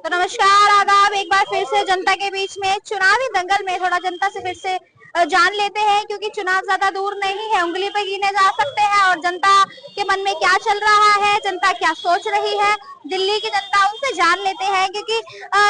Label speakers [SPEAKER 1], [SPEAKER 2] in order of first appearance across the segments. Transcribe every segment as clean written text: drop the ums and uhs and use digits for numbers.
[SPEAKER 1] तो नमस्कार, आदाब। एक बार फिर से जनता के बीच में चुनावी दंगल में थोड़ा जनता से फिर से जान लेते हैं, क्योंकि चुनाव ज्यादा दूर नहीं है, उंगली पे गिने जा सकते हैं। और जनता के मन में क्या चल रहा है, जनता क्या सोच रही है, दिल्ली की जनता, उनसे जान लेते हैं। क्योंकि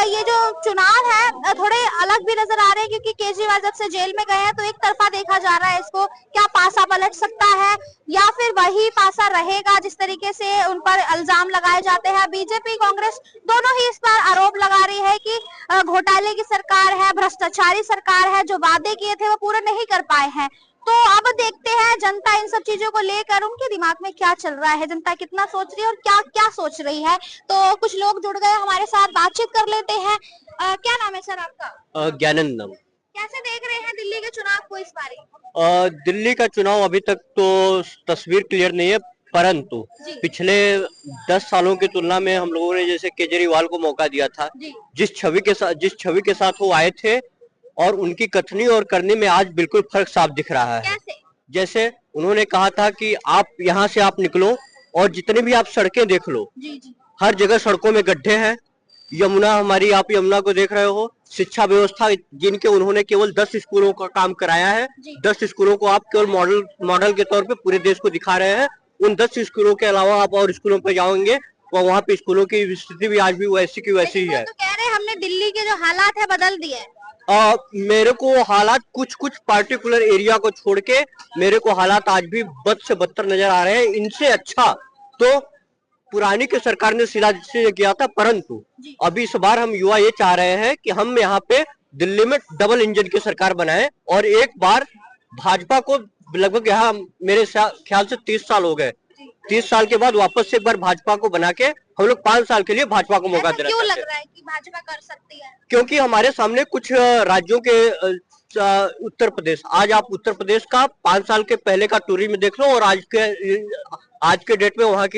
[SPEAKER 1] ये जो चुनाव है थोड़े अलग भी नजर आ रहे हैं, क्योंकि केजरीवाल जब से जेल में गए हैं तो एक तरफा देखा जा रहा है इसको। क्या पासा पलट सकता है या फिर वही पासा रहेगा जिस तरीके से उन पर इल्जाम लगाए जाते हैं। बीजेपी कांग्रेस दोनों ही इस पर आरोप लगा रही है कि घोटाले की सरकार है, भ्रष्टाचारी सरकार है, जो वादे किए थे वो पूरे नहीं कर पाए हैं। तो अब देखते हैं जनता इन सब चीजों को लेकर उनके दिमाग में क्या चल रहा है, जनता कितना सोच रही है और क्या क्या सोच रही है। तो कुछ लोग जुड़ गए हमारे साथ, बातचीत कर लेते हैं। क्या नाम है सर आपका?
[SPEAKER 2] ज्ञानंदम।
[SPEAKER 1] कैसे देख रहे हैं दिल्ली के चुनाव को इस बारी?
[SPEAKER 2] दिल्ली का चुनाव अभी तक तो तस्वीर क्लियर नहीं है, परंतु पिछले 10 सालों की तुलना में हम लोगों ने जैसे केजरीवाल को मौका दिया था, जिस छवि के साथ वो आए थे और उनकी कथनी और करने में आज बिल्कुल फर्क साफ दिख रहा है। जैसे उन्होंने कहा था कि आप यहाँ से आप निकलो और जितने भी आप सड़कें देख लो, हर जगह सड़कों में गड्ढे हैं। यमुना हमारी, आप यमुना को देख रहे हो। शिक्षा व्यवस्था, जिनके उन्होंने केवल 10 स्कूलों का काम कराया है, 10 स्कूलों को आप केवल मॉडल के तौर पे पूरे देश को दिखा रहे हैं। उन 10 स्कूलों के अलावा आप और स्कूलों पर जाओगे तो वहाँ पे स्कूलों की स्थिति भी आज भी वैसी की वैसी ही है।
[SPEAKER 1] तो कह रहे हैं हमने दिल्ली के जो हालात है बदल दिए।
[SPEAKER 2] मेरे को हालात कुछ पार्टिकुलर एरिया को छोड़ के मेरे को हालात आज भी बद से बदतर नजर आ रहे हैं। इनसे अच्छा तो पुरानी की सरकार ने सीधा किया था, परंतु अभी इस बार हम युवा ये चाह रहे हैं कि हम यहाँ पे दिल्ली में डबल इंजन की सरकार बनाएं और एक बार भाजपा को, लगभग यहाँ मेरे ख्याल से 30 साल हो गए, 30 साल के बाद वापस से एक बार भाजपा को बना के हम लोग 5 साल के लिए भाजपा को मौका देना
[SPEAKER 1] क्यों लग रहा है कि भाजपा कर सकती है?
[SPEAKER 2] क्योंकि हमारे सामने कुछ राज्यों के उत्तर प्रदेश, आज आप उत्तर प्रदेश का 5 साल के पहले का टूरिज्म देख लो और आज के डेट में वहाँ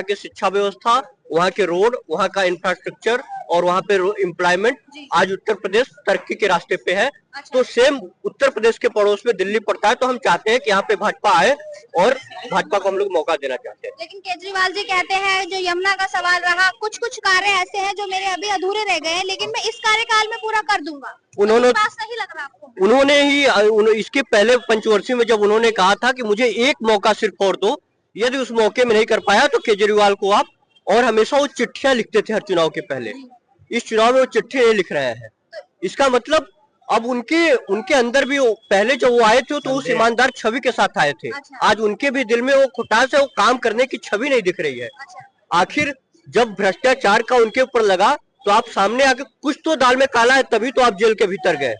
[SPEAKER 2] की शिक्षा व्यवस्था, वहाँ के रोड, वहाँ का इंफ्रास्ट्रक्चर और वहाँ पे एम्प्लॉयमेंट, आज उत्तर प्रदेश तरक्की के रास्ते पे है। तो सेम उत्तर प्रदेश के पड़ोस में दिल्ली पड़ता है, तो हम चाहते हैं कि यहाँ पे भाजपा आए और भाजपा को हम लोग मौका देना चाहते हैं।
[SPEAKER 1] लेकिन केजरीवाल जी कहते हैं जो यमुना का सवाल रहा, कुछ कार्य ऐसे हैं जो मेरे अभी अधूरे रह गए हैं, लेकिन मैं इस कार्यकाल में पूरा कर दूंगा।
[SPEAKER 2] उन्होंने
[SPEAKER 1] पास नहीं लग रहा आपको?
[SPEAKER 2] उन्होंने ही इसके पहले पंचवर्षीय में जब उन्होंने कहा था कि मुझे एक मौका सिर्फ और दो, यदि उस मौके में नहीं कर पाया तो केजरीवाल को आप, और हमेशा वो चिट्ठियां लिखते थे हर चुनाव के पहले, इस चुनाव में वो चिट्ठी लिख रहे हैं। इसका मतलब अब उनके अंदर भी पहले जब वो आए थे तो उस ईमानदार छवि के साथ आए थे। आज उनके भी दिल में वो खुटास है, वो काम करने की छवि नहीं दिख रही है। आखिर जब भ्रष्टाचार का उनके ऊपर लगा तो आप सामने आके, कुछ तो दाल में काला है तभी तो आप जेल के भीतर गए,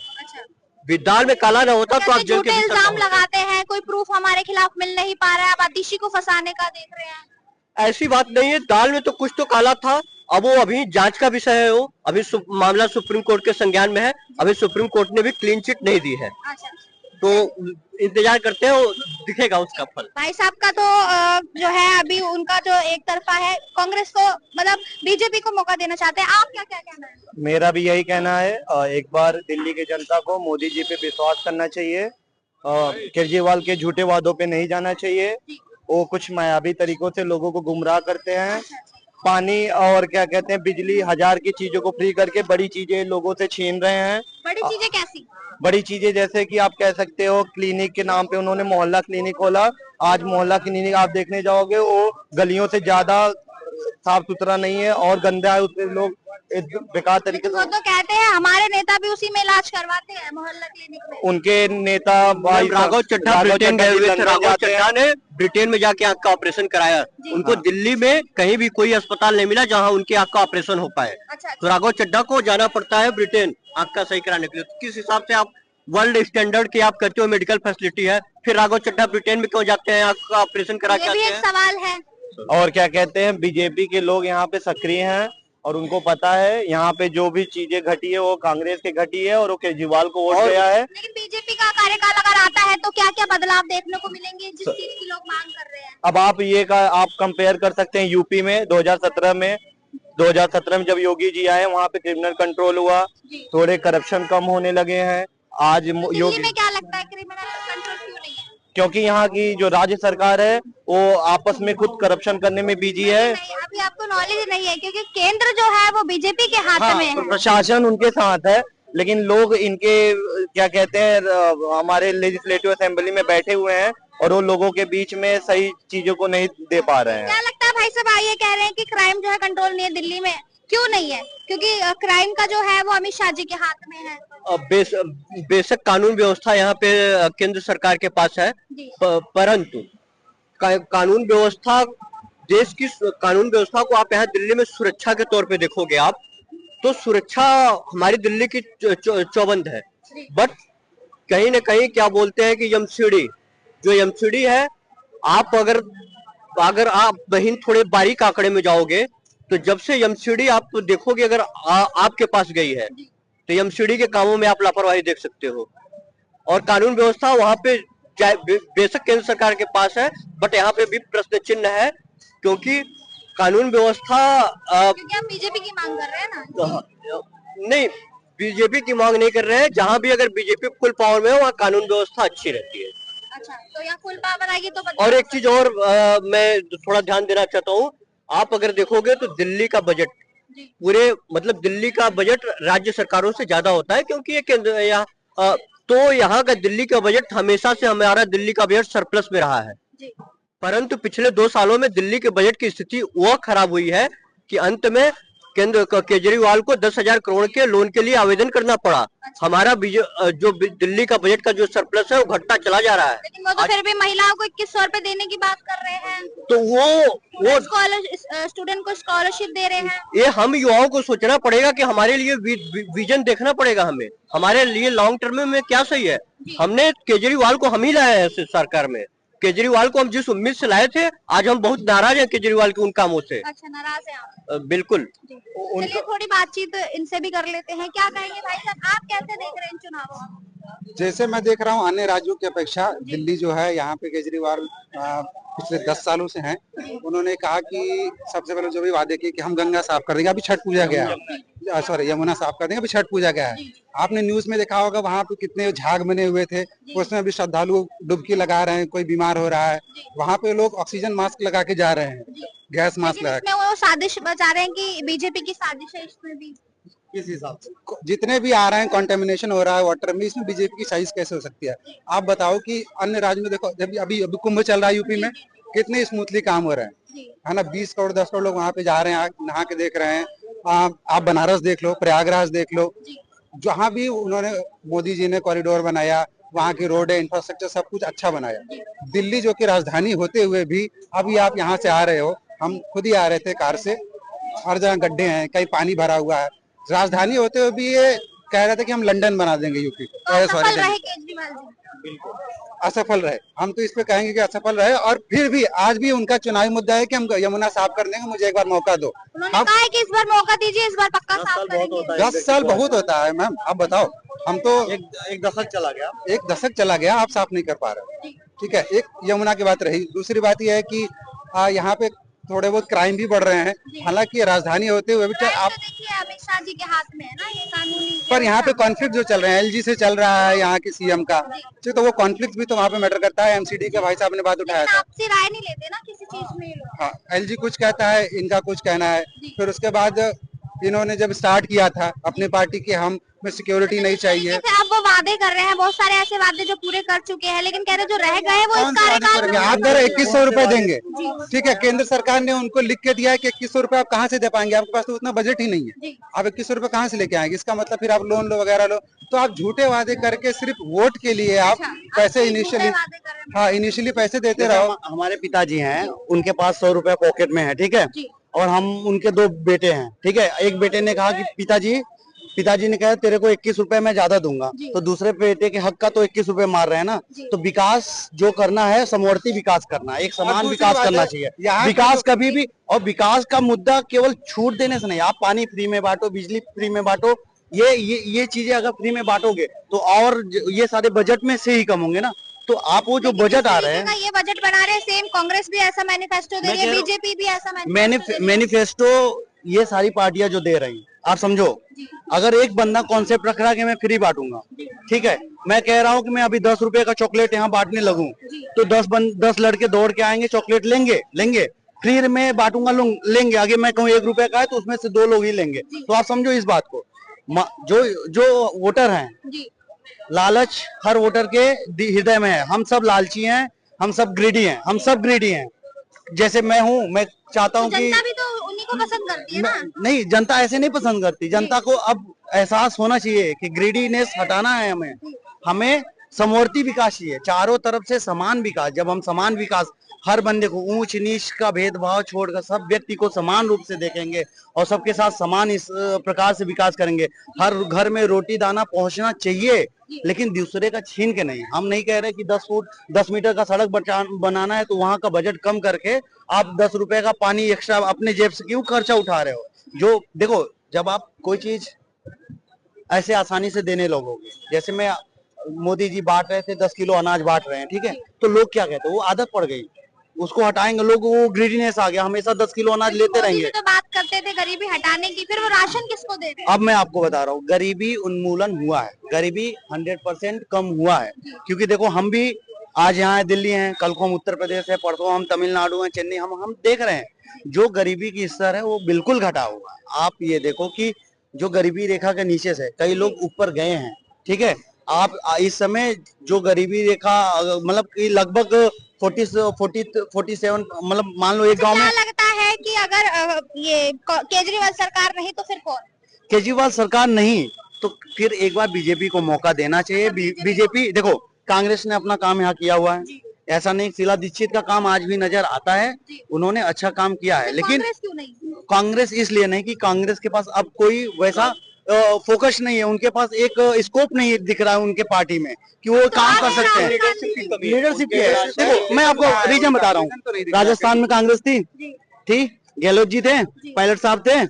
[SPEAKER 2] दाल में काला ना होता तो आप जेल के भीतर।
[SPEAKER 1] इल्जाम लगाते हैं, कोई प्रूफ हमारे खिलाफ मिल नहीं पा रहा है, आप आतिशी को फंसाने का देख रहे हैं।
[SPEAKER 2] ऐसी बात नहीं है, दाल में तो कुछ तो काला था। अब वो अभी जांच का विषय है, वो अभी मामला सुप्रीम कोर्ट के संज्ञान में है। अभी सुप्रीम कोर्ट ने भी क्लीन चिट नहीं दी है, तो इंतजार करते हैं, वो दिखेगा उसका फल।
[SPEAKER 1] भाई साहब का तो जो है अभी उनका जो एक तरफा है, कांग्रेस को मतलब बीजेपी को मौका देना चाहते हैं। आप क्या क्या कहना है?
[SPEAKER 3] मेरा भी यही कहना है, एक बार दिल्ली की जनता को मोदी जी पे विश्वास करना चाहिए, केजरीवाल के झूठे वादों पे नहीं जाना चाहिए। वो कुछ मायावी तरीकों से लोगों को गुमराह करते हैं। पानी और क्या कहते हैं, बिजली, 1000 की चीजों को फ्री करके बड़ी चीजें लोगों से छीन रहे हैं।
[SPEAKER 1] बड़ी चीजें कैसी?
[SPEAKER 3] बड़ी चीजें जैसे कि आप कह सकते हो, क्लिनिक के नाम पे उन्होंने मोहल्ला क्लिनिक खोला। आज मोहल्ला क्लिनिक आप देखने जाओगे, वो गलियों से ज्यादा साफ सुथरा नहीं है और गंदा है, उसमें लोग बेकार तरीके से।
[SPEAKER 1] वो तो कहते हैं हमारे नेता भी उसी में इलाज करवाते हैं, मोहल्ला क्लिनिक में।
[SPEAKER 3] उनके नेता
[SPEAKER 2] राघव चड्ढा ब्रिटेन गए हुए थे, राघव चड्ढा ने ब्रिटेन में जाके आंख का ऑपरेशन कराया। उनको दिल्ली में कहीं भी कोई अस्पताल नहीं मिला जहां उनके आंख का ऑपरेशन हो पाए। तो राघव चड्ढा को जाना पड़ता है ब्रिटेन आंख का सही कराने के लिए। तो किस हिसाब से आप वर्ल्ड स्टैंडर्ड की आप करते हो मेडिकल फैसिलिटी है, फिर राघव चड्ढा ब्रिटेन में क्यों जाते हैं आंख का ऑपरेशन करा के आते हैं?
[SPEAKER 1] ये भी एक सवाल है।
[SPEAKER 3] और क्या कहते हैं, बीजेपी के लोग यहाँ पे सक्रिय हैं और उनको पता है यहाँ पे जो भी चीजें घटी है वो कांग्रेस की घटी है और वो केजरीवाल को वोट गया है।
[SPEAKER 1] लेकिन बीजेपी का कार्यकाल अगर आता है तो क्या क्या बदलाव देखने को मिलेंगे जिस चीज की लोग मांग कर रहे हैं?
[SPEAKER 3] अब आप कंपेयर कर सकते हैं यूपी में 2017 में जब योगी जी आए, वहाँ पे क्रिमिनल कंट्रोल हुआ, थोड़े करप्शन कम होने लगे हैं। आज
[SPEAKER 1] दिल्ली में क्या लगता है क्रिमिनल कंट्रोल क्यों नहीं है?
[SPEAKER 3] क्योंकि यहाँ की जो राज्य सरकार है वो आपस में खुद करप्शन करने में बिजी है।
[SPEAKER 1] नहीं, अभी आपको नॉलेज नहीं है क्योंकि केंद्र जो है वो बीजेपी के हाथ में है।
[SPEAKER 3] प्रशासन उनके साथ है, लेकिन लोग इनके क्या कहते हैं हमारे लेजिस्लेटिव असेंबली में बैठे हुए हैं और वो लोगों के बीच में सही चीजों को नहीं दे पा रहे हैं।
[SPEAKER 1] क्या लगता है भाई साहब, ये कह रहे हैं कि क्राइम जो है कंट्रोल नहीं है दिल्ली में, क्यों नहीं है? क्योंकि क्राइम का जो है वो अमित शाह जी के हाथ में है।
[SPEAKER 2] बेशक कानून व्यवस्था यहाँ पे केंद्र सरकार के पास है, परंतु कानून व्यवस्था देश की कानून व्यवस्था को आप यहाँ दिल्ली में सुरक्षा के तौर पे देखोगे आप, तो सुरक्षा हमारी दिल्ली की चौबंद है। बट कहीं ना कहीं क्या बोलते हैं कि यमसीडी है, आप अगर आप बहन थोड़े बारीक आंकड़े में जाओगे तो जब से यमसीडी आप देखोगे, अगर आपके पास गई है तो यमसीडी के कामों में आप लापरवाही देख सकते हो। और कानून व्यवस्था वहां पे बेशक केंद्र सरकार के पास है, बट यहाँ पे भी प्रश्न चिन्ह है, क्योंकि कानून व्यवस्था
[SPEAKER 1] क्योंकि आप बीजेपी की मांग कर रहे हैं ना।
[SPEAKER 2] नहीं, बीजेपी की मांग नहीं कर रहे हैं। जहां भी अगर बीजेपी फुल पावर में हो वहाँ कानून व्यवस्था अच्छी रहती है।
[SPEAKER 1] अच्छा, तो यहाँ फुल पावर आएगी तो
[SPEAKER 2] और एक चीज और मैं थोड़ा ध्यान देना चाहता हूँ, आप अगर देखोगे तो दिल्ली का बजट पूरे मतलब दिल्ली का बजट राज्य सरकारों से ज्यादा होता है, क्योंकि ये केंद्र तो यहाँ का दिल्ली का बजट हमेशा से हमारा दिल्ली का बजट सरप्लस में रहा है। परंतु पिछले 2 सालों में दिल्ली के बजट की स्थिति वह खराब हुई है कि अंत में केजरीवाल को 10,000 करोड़ के लोन के लिए आवेदन करना पड़ा। हमारा जो दिल्ली का बजट का जो सरप्लस है वो घटता चला जा रहा है।
[SPEAKER 1] लेकिन वो तो फिर भी महिलाओं को 2100 रुपए देने की बात कर रहे हैं,
[SPEAKER 2] तो वो
[SPEAKER 1] स्टूडेंट को स्कॉलरशिप दे रहे हैं।
[SPEAKER 2] ये हम युवाओं को सोचना पड़ेगा कि हमारे लिए विजन देखना पड़ेगा, हमें हमारे लिए लॉन्ग टर्म में क्या सही है। हमने केजरीवाल को हम ही लाया है सरकार में, केजरीवाल को हम जिस उम्मीद से लाए थे, आज हम बहुत नाराज हैं केजरीवाल के उन कामों से।
[SPEAKER 1] अच्छा, नाराज हैं आप?
[SPEAKER 2] बिल्कुल।
[SPEAKER 1] चलिए थोड़ी बातचीत इनसे भी कर लेते हैं। क्या कहेंगे भाई साहब, आप कैसे देख रहे हैं इन चुनावों को?
[SPEAKER 4] जैसे मैं देख रहा हूँ अन्य राज्यों की अपेक्षा दिल्ली जो है, यहाँ पे केजरीवाल पिछले 10 सालों से हैं। उन्होंने कहा कि सबसे पहले जो भी वादे किए कि हम गंगा साफ कर देंगे, अभी छठ पूजा गया है, सॉरी यमुना साफ कर देंगे, अभी छठ पूजा गया है। आपने न्यूज में देखा होगा वहाँ पे कितने झाग बने हुए थे, उसमें अभी श्रद्धालु डुबकी लगा रहे हैं, कोई बीमार हो रहा है, वहाँ पे लोग ऑक्सीजन मास्क लगा के जा रहे हैं, गैस मास्क लगा के।
[SPEAKER 1] वो साजिश बता रहे हैं कि बीजेपी की साजिश है इसमें भी।
[SPEAKER 4] किस हिसाब से जितने भी आ रहे हैं, कंटेमिनेशन हो रहा है वाटर में, इसमें बीजेपी की साजिश कैसे हो सकती है? आप बताओ कि अन्य राज्यों में देखो, जब अभी कुंभ चल रहा है यूपी में, कितने स्मूथली काम हो रहे है ना। 20 करोड़ 10 करोड़ लोग वहाँ पे जा रहे हैं, नहा के देख रहे हैं। आप बनारस देख लो, प्रयागराज देख लो, जहाँ भी उन्होंने मोदी जी ने कॉरिडोर बनाया, वहाँ की रोड इंफ्रास्ट्रक्चर सब कुछ अच्छा बनाया। दिल्ली जो कि राजधानी होते हुए भी अभी आप यहाँ से आ रहे हो, हम खुद ही आ रहे थे कार से, हर जगह गड्ढे हैं, कहीं पानी भरा हुआ है। राजधानी होते हुए भी ये कह रहे थे कि हम लंदन बना देंगे यूपी को। असफल रहे। हम तो इस पे कहेंगे कि असफल रहे, और फिर भी आज भी उनका चुनावी मुद्दा है कि हम यमुना साफ कर देंगे, मुझे एक बार मौका दो।
[SPEAKER 1] उन्होंने कहा है कि इस बार मौका दीजिए, इस बार पक्का साफ करेंगे।
[SPEAKER 4] 10 साल बहुत होता है मैम, आप बताओ। हम तो
[SPEAKER 2] एक दशक चला गया,
[SPEAKER 4] आप साफ नहीं कर पा रहे। ठीक है, एक यमुना की बात रही। दूसरी बात यह है कि यहाँ पे थोड़े बहुत क्राइम भी बढ़ रहे हैं, हालांकि राजधानी होते हुए भी आप
[SPEAKER 1] देखिए अमित शाह जी के हाथ में है ना ये कानूनी।
[SPEAKER 4] पर यहाँ पे कॉन्फ्लिक्ट जो चल रहे हैं, एलजी से चल रहा है यहाँ के सीएम का, तो वो कॉन्फ्लिक्ट भी तो वहाँ पे मैटर करता है। एमसीडी के भाई साहब ने बात उठाया था,
[SPEAKER 1] आपसे राय नहीं लेते ना किसी चीज में।
[SPEAKER 4] हाँ, एलजी कुछ कहता है, इनका कुछ कहना है। फिर उसके बाद इन्होंने जब स्टार्ट किया था अपनी पार्टी के, हम में सिक्योरिटी नहीं चाहिए।
[SPEAKER 1] आप वो वादे कर रहे हैं, बहुत सारे ऐसे वादे जो पूरे कर चुके हैं, लेकिन कह रहे जो रह गए वो इस कार्यकाल में।
[SPEAKER 4] आप दर 2100 रुपए देंगे, ठीक है, केंद्र सरकार ने उनको लिख के दिया है कि 2100 रुपए आप कहाँ से दे पाएंगे, आपके पास तो उतना बजट ही नहीं है, आप 2100 रुपए कहाँ से लेके आएंगे? इसका मतलब फिर आप लोन लो वगैरह लो, तो आप झूठे वादे करके सिर्फ वोट के लिए आप पैसे इनिशियली पैसे देते रहो।
[SPEAKER 3] हमारे पिताजी हैं, उनके पास 100 रुपए पॉकेट में है, ठीक है, और हम उनके 2 बेटे हैं, ठीक है। एक बेटे ने कहा कि पिताजी ने कहा तेरे को 21 रुपए मैं ज्यादा दूंगा, तो दूसरे बेटे के हक का तो 21 रुपए मार रहे हैं ना। तो विकास जो करना है, समवर्ती विकास करना है, एक समान विकास करना चाहिए। विकास कभी भी, और विकास का मुद्दा केवल छूट देने से नहीं, आप पानी फ्री में बांटो, बिजली फ्री में बांटो, ये चीजें अगर फ्री में बांटोगे तो और ये सारे बजट में से ही कम होंगे ना। तो आप वो जो बजट आ रहे हैं,
[SPEAKER 1] ये बजट बना रहे हैं, सेम कांग्रेस भी ऐसा मैनिफेस्टो दे रही है, बीजेपी भी ऐसा
[SPEAKER 3] मैनिफेस्टो ये सारी पार्टियां जो दे रही हैं, आप समझो, अगर एक बंदा कॉन्सेप्ट रख रहा है कि मैं फ्री बांटूंगा, ठीक है, मैं कह रहा हूँ कि मैं अभी 10 रुपए का चॉकलेट यहाँ बांटने लगूं, तो 10 लड़के दौड़ के आएंगे, चॉकलेट लेंगे, फ्री में बांटूंगा, लेंगे। आगे मैं कहूँ 1 रुपए का है तो उसमें से 2 लोग ही लेंगे। तो आप समझो इस बात को, जो वोटर हैं, लालच हर वोटर के हृदय में है। हम सब लालची हैं, हम सब ग्रीडी हैं। जैसे मैं हूँ, मैं चाहता हूँ कि
[SPEAKER 1] जनता भी तो उन्हीं को पसंद करती है ना।
[SPEAKER 3] नहीं, जनता ऐसे नहीं पसंद करती। जनता को अब एहसास होना चाहिए कि ग्रीडीनेस हटाना है। हमें समवर्ती विकास चाहिए, चारों तरफ से समान विकास। जब हम समान विकास, हर बंदे को ऊंच नीच का भेदभाव छोड़कर सब व्यक्ति को समान रूप से देखेंगे और सबके साथ समान इस प्रकार से विकास करेंगे। हर घर में रोटी दाना पहुंचना चाहिए, लेकिन दूसरे का छीन के नहीं। हम नहीं कह रहे कि 10 मीटर का सड़क बनाना है तो वहां का बजट कम करके आप 10 रुपए का पानी एक्स्ट्रा अपने जेब से क्यों खर्चा उठा रहे हो। जो देखो, जब आप कोई चीज ऐसे आसानी से देने लगोगे, जैसे मैं मोदी जी बांट रहे थे, 10 किलो अनाज बांट रहे हैं, ठीक है, तो लोग क्या कहते हैं, वो आदत पड़ गई, उसको हटाएंगे लोग, वो ग्रीडीनेस आ गया, हमेशा 10 किलो अनाज लेते रहेंगे।
[SPEAKER 1] तो बात करते थे गरीबी हटाने की, फिर वो राशन किसको दे रहे हैं?
[SPEAKER 3] अब मैं आपको बता रहा हूँ, गरीबी उन्मूलन हुआ है, गरीबी 100% कम हुआ है। क्योंकि देखो, हम भी आज यहाँ दिल्ली हैं, कल को हम उत्तर प्रदेश है, परसों हम तमिलनाडु हैं, चेन्नई, हम देख रहे हैं जो गरीबी की स्तर है वो बिल्कुल घटा हुआ है। आप ये देखो कि जो गरीबी रेखा के नीचे से कई लोग ऊपर गए हैं, ठीक है। आप इस समय जो गरीबी रेखा मतलब कि लगभग 47, मतलब मान लो एक गांव में।
[SPEAKER 1] क्या लगता है कि अगर ये केजरीवाल सरकार नहीं तो फिर कौन?
[SPEAKER 3] केजरीवाल सरकार नहीं तो फिर एक बार बीजेपी को मौका देना चाहिए। बीजेपी, देखो, कांग्रेस ने अपना काम यहाँ किया हुआ है, ऐसा नहीं। शीला दीक्षित का काम आज भी नजर आता है, उन्होंने अच्छा काम किया है, लेकिन
[SPEAKER 1] कांग्रेस क्यों नहीं?
[SPEAKER 3] कांग्रेस इसलिए नहीं कि कांग्रेस के पास अब कोई वैसा फोकस नहीं है, उनके पास एक स्कोप नहीं दिख रहा है उनके पार्टी में कि वो काम कर सकते हैं। लीडरशिप की है। देखो, मैं आपको रीजन बता रहा हूँ, राजस्थान में कांग्रेस थी, गहलोत जी थे, पायलट साहब थे,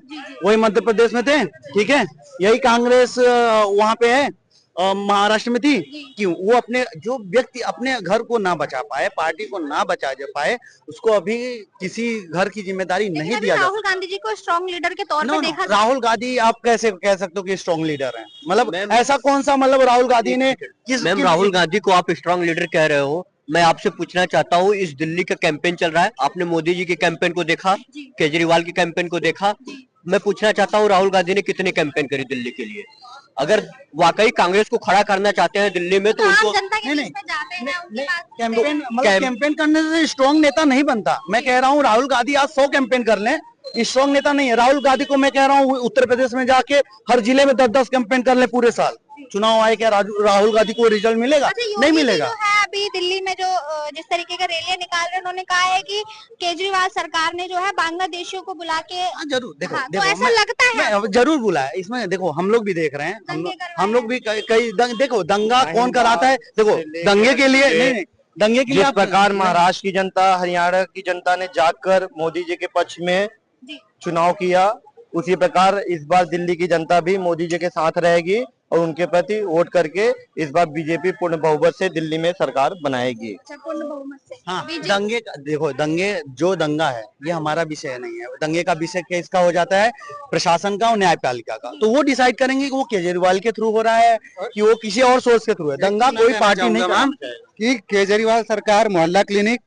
[SPEAKER 3] वही मध्य प्रदेश में थे, ठीक है। यही कांग्रेस वहां पे है, महाराष्ट्र में थी। क्यों? वो अपने जो व्यक्ति अपने घर को ना बचा पाए, पार्टी को ना बचा पाए, उसको अभी किसी घर की जिम्मेदारी नहीं दिया जाता।
[SPEAKER 1] राहुल गांधी जी को स्ट्रॉन्ग लीडर के तौर पे देखा।
[SPEAKER 3] राहुल गांधी आप कैसे कह सकते हो कि स्ट्रॉन्ग लीडर है? मतलब ऐसा कौन सा, मतलब राहुल गांधी ने
[SPEAKER 2] मैम, राहुल गांधी को आप स्ट्रॉन्ग लीडर कह रहे हो, मैं आपसे पूछना चाहता हूँ, इस दिल्ली का कैंपेन चल रहा है, आपने मोदी जी के कैंपेन को देखा, केजरीवाल के कैंपेन को देखा। मैं पूछना चाहता हूँ, राहुल गांधी ने कितने कैंपेन करी दिल्ली के लिए? अगर वाकई कांग्रेस को खड़ा करना चाहते हैं दिल्ली में तो उनको
[SPEAKER 3] कैंपेन करने से स्ट्रॉन्ग नेता नहीं बनता। मैं कह रहा हूँ राहुल गांधी आज 100 कैंपेन कर लें, स्ट्रॉन्ग नेता नहीं है। राहुल गांधी को मैं कह रहा हूँ उत्तर प्रदेश में जाके हर जिले में 10-10 कैंपेन कर ले पूरे साल, चुनाव आए, क्या राहुल गांधी को रिजल्ट मिलेगा? नहीं मिलेगा।
[SPEAKER 1] अभी दिल्ली में जो जिस तरीके का रैलियां निकाल रहे हैं, उन्होंने कहा है कि केजरीवाल सरकार ने जो है बांग्लादेशियों को बुला के
[SPEAKER 3] जरूर देखो,
[SPEAKER 1] तो ऐसा लगता है
[SPEAKER 3] जरूर बुला है। इसमें देखो, हम लोग भी देख रहे हैं, हम लोग भी कई देखो, दंगा कौन कराता है? देखो, दंगे के लिए नहीं, दंगे के लिए जिस प्रकार महाराष्ट्र की जनता, हरियाणा की जनता ने जाकर मोदी जी के पक्ष में चुनाव किया, उसी प्रकार इस बार दिल्ली की जनता भी मोदी जी के साथ रहेगी और उनके प्रति वोट करके इस बार बीजेपी पूर्ण बहुमत से दिल्ली में सरकार बनाएगी।
[SPEAKER 1] पूर्ण बहुमत से।
[SPEAKER 3] हाँ, दंगे देखो, जो दंगा है ये हमारा विषय नहीं है। दंगे का विषय किसका हो जाता है? प्रशासन का और न्यायपालिका का। तो वो डिसाइड करेंगे कि वो केजरीवाल के थ्रू हो रहा है कि वो किसी और सोर्स के थ्रू है। दंगा कोई पार्टी नहीं काम
[SPEAKER 4] कि केजरीवाल सरकार मोहल्ला क्लिनिक,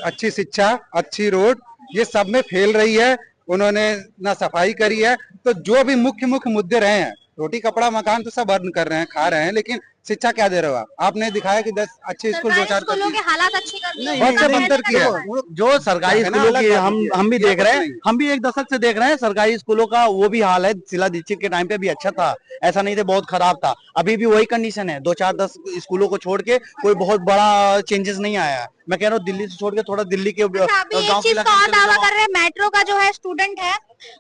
[SPEAKER 4] अच्छी शिक्षा, अच्छी रोड, ये सब में फेल रही है। उन्होंने ना सफाई करी है। तो जो भी मुख्य मुद्दे रहे हैं, रोटी कपड़ा मकान तो सब अर्न कर रहे हैं, खा रहे हैं, लेकिन शिक्षा क्या दे रहे हो आप? आपने दिखाया कि 10 अच्छे स्कूल 2-4
[SPEAKER 1] स्कूलों के हालात अच्छे कर दिए,
[SPEAKER 4] बेहतर किया।
[SPEAKER 3] जो सरकारी स्कूलों की हम भी देख रहे हैं, हम भी एक दशक से देख रहे हैं सरकारी स्कूलों का वो भी हाल है। शीला दीक्षित के टाइम पे भी अच्छा था, ऐसा नहीं था बहुत खराब था। अभी भी वही कंडीशन है, 2-4-10 स्कूलों को छोड़ के कोई बहुत बड़ा चेंजेस नहीं आया। मैं कह रहा हूँ दिल्ली से छोड़ के थोड़ा दिल्ली के
[SPEAKER 1] गाँव के दावा कर रहे हैं, मेट्रो का जो है स्टूडेंट है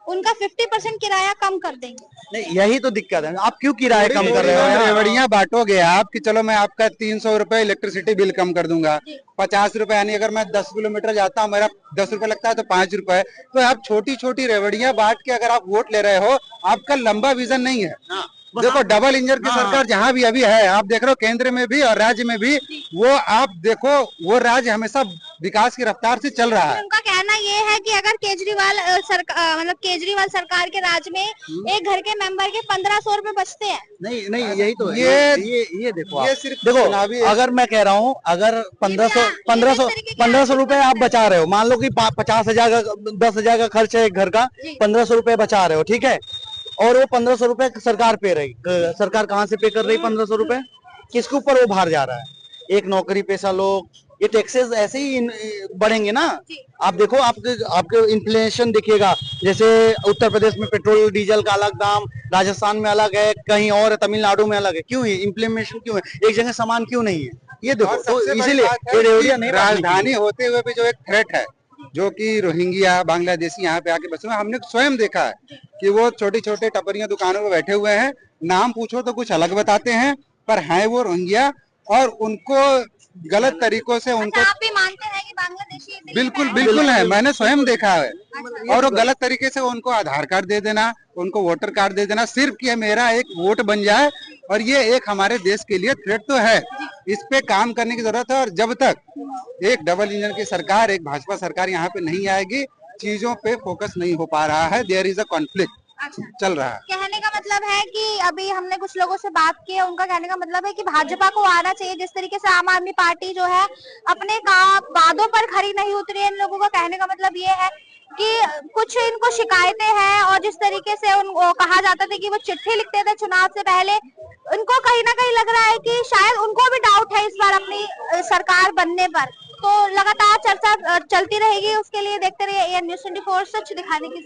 [SPEAKER 1] उनका 50% किराया कम कर देंगे।
[SPEAKER 3] नहीं, यही तो दिक्कत है। आप क्यों किराया कम कर रहे हो?
[SPEAKER 4] रेवड़ियां बांटोगे आप कि चलो मैं आपका 300 रुपए इलेक्ट्रिसिटी बिल कम कर दूंगा, 50 रुपए, यानी अगर मैं 10 किलोमीटर जाता हूँ मेरा 10 रुपए लगता है तो 5 रुपए। तो आप छोटी छोटी रेवड़ियां बांट के अगर आप वोट ले रहे हो, आपका लंबा विजन नहीं है। देखो डबल इंजन की सरकार जहाँ भी अभी है, आप देख रहे हो केंद्र में भी और राज्य में भी, वो आप देखो वो राज्य हमेशा विकास की रफ्तार से चल रहा है।
[SPEAKER 1] उनका कहना ये है कि अगर केजरीवाल मतलब केजरीवाल सरकार के राज में एक घर के मेंबर के 1500 रुपए बचते हैं।
[SPEAKER 5] नहीं नहीं, यही तो है। ये देखो,
[SPEAKER 4] ये
[SPEAKER 5] आप
[SPEAKER 4] सिर्फ
[SPEAKER 5] देखो,
[SPEAKER 4] चुनावी
[SPEAKER 5] अगर मैं कह रहा हूँ, अगर 1500 रुपए आप बचा रहे हो, मान लो कि 50,000 का 10,000 का खर्च है एक घर का, 1500 रुपए बचा रहे हो, ठीक है, और वो 1500 रुपए सरकार पे रही, सरकार कहाँ से पे कर रही 1500 रुपए, किसके ऊपर वो भार जा रहा है? एक नौकरी पेशा लोग, ये टैक्सेस ऐसे ही बढ़ेंगे ना। आप देखो, आपके इन्फ्लेशन दिखेगा, जैसे उत्तर प्रदेश में पेट्रोल डीजल का अलग दाम, राजस्थान में अलग है, कहीं और तमिलनाडु में अलग है, क्यों है? इम्प्लीमेंटेशन क्यों है? एक जगह सामान क्यों नहीं है? ये देखो, तो इसीलिए
[SPEAKER 4] राजधानी होते हुए भी जो एक थ्रेट है, जो कि रोहिंग्या बांग्लादेशी यहाँ पे आके बसे हुए, हमने स्वयं देखा है कि वो छोटी छोटे टपरियां दुकानों में बैठे हुए हैं, नाम पूछो तो कुछ अलग बताते हैं, पर हैं वो रोहिंग्या, और उनको गलत तरीकों से उनको
[SPEAKER 1] आप भी मानते हैं कि बांग्लादेशी?
[SPEAKER 4] बिल्कुल बिल्कुल है, मैंने स्वयं देखा है। और वो गलत तरीके से उनको आधार कार्ड दे देना, उनको वोटर कार्ड दे देना, सिर्फ कि मेरा एक वोट बन जाए, और ये एक हमारे देश के लिए थ्रेट तो है। इस पे काम करने की जरूरत है, और जब तक एक डबल इंजन की सरकार, एक भाजपा सरकार यहाँ पे नहीं आएगी, चीजों पे फोकस नहीं हो पा रहा है, देयर इज अ कॉन्फ्लिक्ट चल रहा है।
[SPEAKER 1] कहने का मतलब है कि अभी हमने कुछ लोगों से बात की है, उनका कहने का मतलब है कि भाजपा को आना चाहिए। जिस तरीके से आम आदमी पार्टी जो है अपने वादों पर खरी नहीं उतरी है, इन लोगों का कहने का मतलब ये है कि कुछ इनको शिकायतें हैं, और जिस तरीके से उनको कहा जाता था कि वो चिट्ठी लिखते थे चुनाव से पहले, उनको कहीं ना कहीं लग रहा है कि शायद उनको भी डाउट है इस बार अपनी सरकार बनने पर। तो लगातार चर्चा चलती रहेगी, उसके लिए देखते रहिए AN News 24, सच दिखाने की।